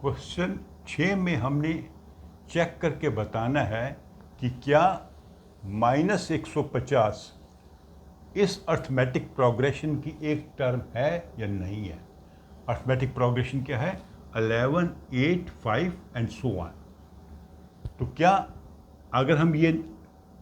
Question 6 में हमने check करके बताना है कि क्या -150 इस अर्थमेटिक प्रोग्रेशन की एक टर्म है या नहीं है। अर्थमेटिक प्रोग्रेशन क्या है? 11, 8, 5 एंड सो ऑन। तो क्या अगर हम ये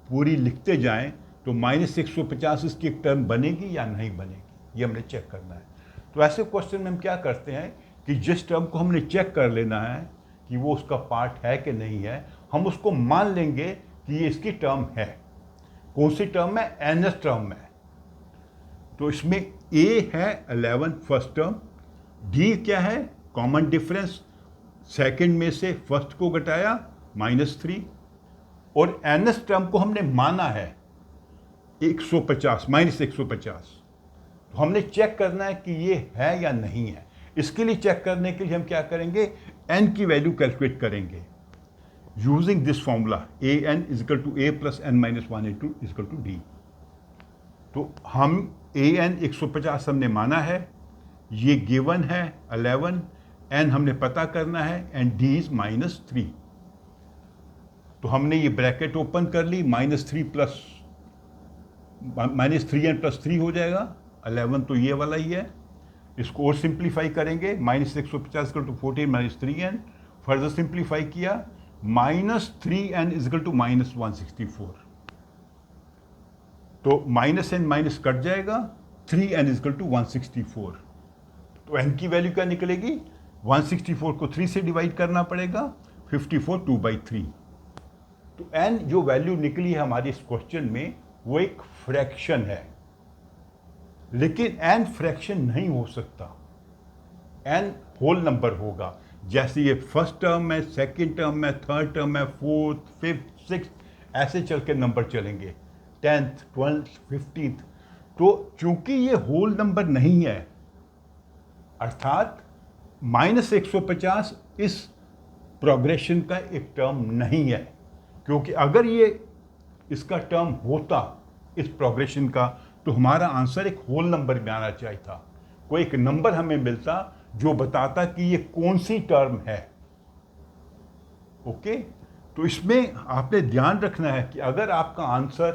पूरी लिखते जाएं तो -150 इसकी एक टर्म बनेगी या नहीं बनेगी, ये हमने चेक करना है। तो ऐसे क्वेश्चन में हम क्या करते हैं कि जिस टर्म को हमने चेक कर लेना है कि वो उसका पार्ट है कि नहीं है, हम उसको मान लेंगे कि ये इसकी टर्म है। कौन सी टर्म है? nth टर्म है। तो इसमें a है 11 फर्स्ट टर्म, d क्या है? कॉमन डिफरेंस, सेकंड में से फर्स्ट को घटाया -3, और nth टर्म को हमने माना है 150 -150। तो हमने चेक करना है कि ये है या नहीं है। इसके लिए चेक करने के लिए हम क्या करेंगे? n की वैल्यू कैलकुलेट करेंगे using this formula an = a + n-1 = d। तो हम an 150 हमने माना है, ये गिवन है 11, n हमने पता करना है एंड d इज -3। तो हमने ये ब्रैकेट ओपन कर ली, -3n + 3 हो जाएगा, 11 तो ये वाला ही है। इसको और सिंप्लीफाई करेंगे, -150 = 14 - 3n, फर्दर सिंप्लीफाई किया, -3n = -164। तो -n माइनस कट जाएगा, 3n = 164। तो n की वैल्यू क्या निकलेगी? 164 को 3 से डिवाइड करना पड़ेगा, 54 2/3। तो n जो वैल्यू निकली है हमारी इस क्वेश्चन में वो एक फ्रैक्शन है, लेकिन n फ्रैक्शन नहीं हो सकता, n होल नंबर होगा। जैसे ये फर्स्ट टर्म है, सेकंड टर्म है, थर्ड टर्म है, फोर्थ, फिफ्थ, सिक्स्थ, ऐसे चल के नंबर चलेंगे, 10th, 12th, 15th। तो चूंकि ये होल नंबर नहीं है, अर्थात -150 इस प्रोग्रेशन का एक टर्म नहीं है, क्योंकि अगर ये इसका टर्म होता इस प्रोग्रेशन का तो हमारा आंसर एक होल नंबर में आना चाहिए था। कोई एक नंबर हमें मिलता जो बताता कि ये कौन सी टर्म है। ओके, तो इसमें आपने ध्यान रखना है कि अगर आपका answer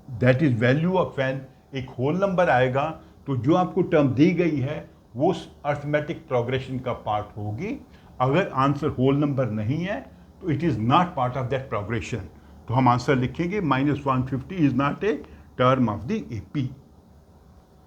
that is value of n एक होल नंबर आएगा तो जो आपको टर्म दी गई है वो अर्थमेटिक प्रोग्रेशन का पार्ट होगी। अगर आंसर होल नंबर नहीं है तो it is not part of that progression. तो हम आंसर लिखेंगे -150 is not a term of the AP।